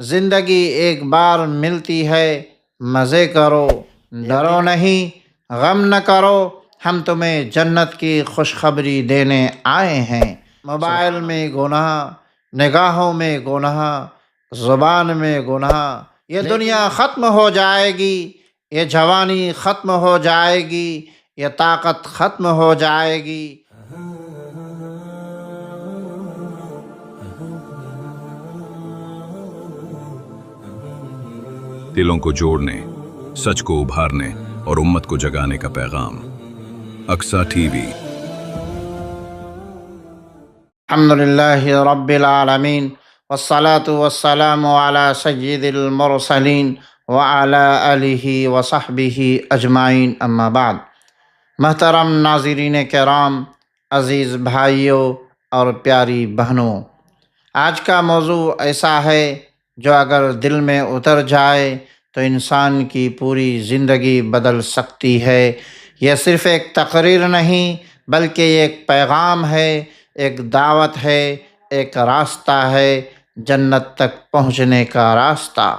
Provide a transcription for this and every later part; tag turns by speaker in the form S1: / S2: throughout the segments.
S1: زندگی ایک بار ملتی ہے، مزے کرو، ڈرو نہیں، غم نہ کرو، ہم تمہیں جنت کی خوشخبری دینے آئے ہیں۔ موبائل میں گناہ، نگاہوں میں گناہ، زبان میں گناہ، یہ دنیا ختم ہو جائے گی، یہ جوانی ختم ہو جائے گی، یہ طاقت ختم ہو جائے گی۔
S2: دلوں کو جوڑنے، سچ کو ابھارنے اور امت کو جگانے کا پیغام۔ Aqsa T V.
S1: الحمدللہ رب العالمین، والصلاة والسلام علی سید المرسلین وعلی آلہ وصحبہ اجمعین، اما بعد۔ محترم ناظرین کرام، عزیز بھائیوں اور پیاری بہنوں، آج کا موضوع ایسا ہے جو اگر دل میں اتر جائے تو انسان کی پوری زندگی بدل سکتی ہے۔ یہ صرف ایک تقریر نہیں بلکہ یہ ایک پیغام ہے، ایک دعوت ہے، ایک راستہ ہے، جنت تک پہنچنے کا راستہ۔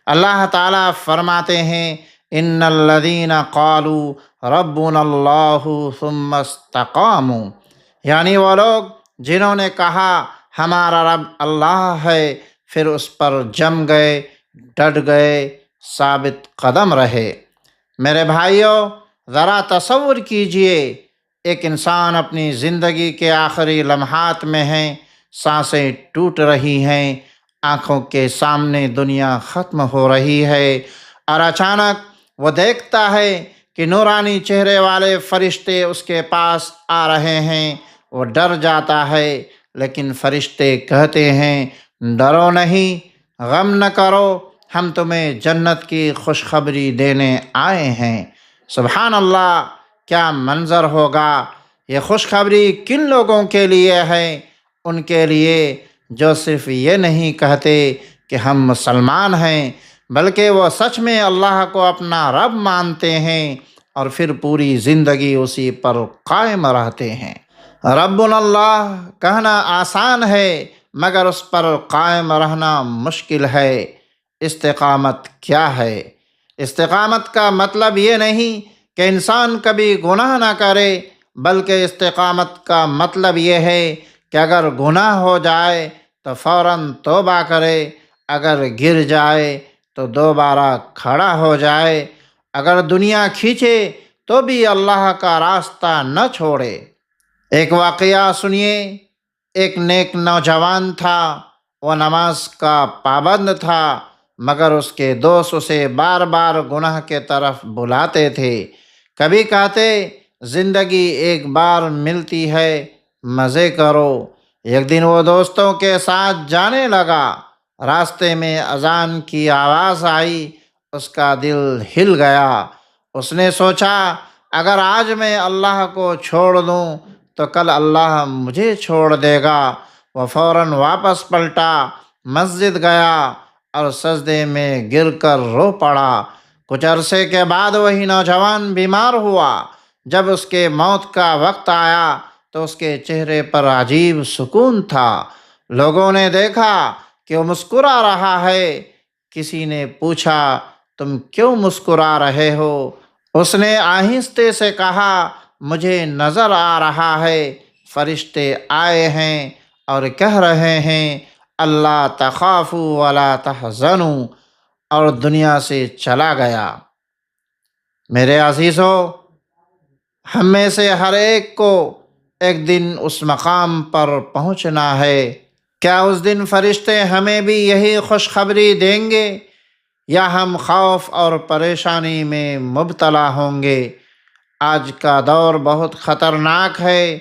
S1: اللہ تعالیٰ فرماتے ہیں، ان الذین قالوا ربنا اللہ ثم استقاموا، یعنی وہ لوگ جنہوں نے کہا ہمارا رب اللہ ہے، پھر اس پر جم گئے، ڈٹ گئے، ثابت قدم رہے۔ میرے بھائیوں، ذرا تصور کیجئے، ایک انسان اپنی زندگی کے آخری لمحات میں ہے، سانسیں ٹوٹ رہی ہیں، آنکھوں کے سامنے دنیا ختم ہو رہی ہے، اور اچانک وہ دیکھتا ہے کہ نورانی چہرے والے فرشتے اس کے پاس آ رہے ہیں۔ وہ ڈر جاتا ہے، لیکن فرشتے کہتے ہیں، ڈرو نہیں، غم نہ کرو، ہم تمہیں جنت کی خوشخبری دینے آئے ہیں۔ سبحان اللہ، کیا منظر ہوگا! یہ خوشخبری کن لوگوں کے لیے ہے؟ ان کے لیے جو صرف یہ نہیں کہتے کہ ہم مسلمان ہیں، بلکہ وہ سچ میں اللہ کو اپنا رب مانتے ہیں اور پھر پوری زندگی اسی پر قائم رہتے ہیں۔ ربنا اللہ کہنا آسان ہے، مگر اس پر قائم رہنا مشکل ہے۔ استقامت کیا ہے؟ استقامت کا مطلب یہ نہیں کہ انسان کبھی گناہ نہ کرے، بلکہ استقامت کا مطلب یہ ہے کہ اگر گناہ ہو جائے تو فوراً توبہ کرے، اگر گر جائے تو دوبارہ کھڑا ہو جائے، اگر دنیا کھینچے تو بھی اللہ کا راستہ نہ چھوڑے۔ ایک واقعہ سنیے۔ ایک نیک نوجوان تھا، وہ نماز کا پابند تھا، مگر اس کے دوست اسے بار بار گناہ کے طرف بلاتے تھے۔ کبھی کہتے، زندگی ایک بار ملتی ہے، مزے کرو۔ ایک دن وہ دوستوں کے ساتھ جانے لگا، راستے میں اذان کی آواز آئی، اس کا دل ہل گیا۔ اس نے سوچا، اگر آج میں اللہ کو چھوڑ دوں تو کل اللہ مجھے چھوڑ دے گا۔ وہ فوراً واپس پلٹا، مسجد گیا اور سجدے میں گر کر رو پڑا۔ کچھ عرصے کے بعد وہی نوجوان بیمار ہوا۔ جب اس کے موت کا وقت آیا تو اس کے چہرے پر عجیب سکون تھا۔ لوگوں نے دیکھا کہ وہ مسکرا رہا ہے۔ کسی نے پوچھا، تم کیوں مسکرا رہے ہو؟ اس نے آہستہ سے کہا، مجھے نظر آ رہا ہے فرشتے آئے ہیں اور کہہ رہے ہیں، اللہ تخافوا ولا تحزنوا، اور دنیا سے چلا گیا۔ میرے عزیزو، ہم میں سے ہر ایک کو ایک دن اس مقام پر پہنچنا ہے۔ کیا اس دن فرشتے ہمیں بھی یہی خوشخبری دیں گے، یا ہم خوف اور پریشانی میں مبتلا ہوں گے؟ آج کا دور بہت خطرناک ہے۔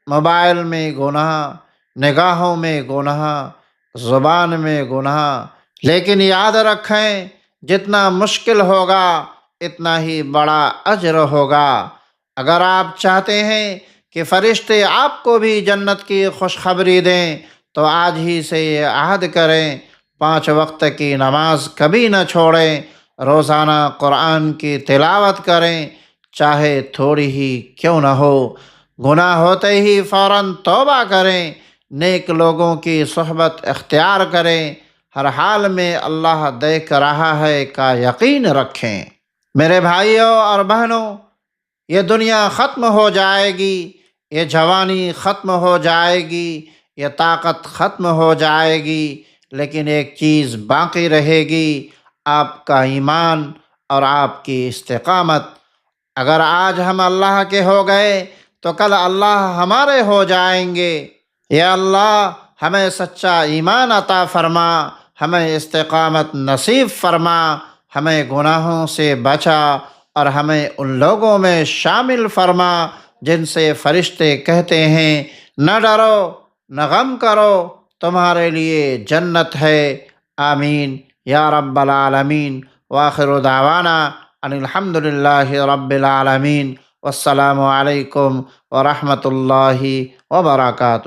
S1: موبائل میں گناہ، نگاہوں میں گناہ، زبان میں گناہ، لیکن یاد رکھیں، جتنا مشکل ہوگا اتنا ہی بڑا اجر ہوگا۔ اگر آپ چاہتے ہیں کہ فرشتے آپ کو بھی جنت کی خوشخبری دیں تو آج ہی سے یہ عہد کریں، 5 وقت کی نماز کبھی نہ چھوڑیں، روزانہ قرآن کی تلاوت کریں، چاہے تھوڑی ہی کیوں نہ ہو، گناہ ہوتے ہی فوراً توبہ کریں، نیک لوگوں کی صحبت اختیار کریں، ہر حال میں اللہ دیکھ رہا ہے کا یقین رکھیں۔ میرے بھائیوں اور بہنوں، یہ دنیا ختم ہو جائے گی، یہ جوانی ختم ہو جائے گی، یہ طاقت ختم ہو جائے گی، لیکن ایک چیز باقی رہے گی، آپ کا ایمان اور آپ کی استقامت۔ اگر آج ہم اللہ کے ہو گئے تو کل اللہ ہمارے ہو جائیں گے۔ یا اللہ ہمیں سچا ایمان عطا فرما، ہمیں استقامت نصیب فرما، ہمیں گناہوں سے بچا اور ہمیں ان لوگوں میں شامل فرما جن سے فرشتے کہتے ہیں نہ ڈرو نہ غم کرو، تمہارے لیے جنت ہے۔ آمین یا رب العالمین۔ وآخر دعوانا ان الحمد للہ رب العالمین۔ والسلام علیکم ورحمۃ اللہ وبرکاتہ۔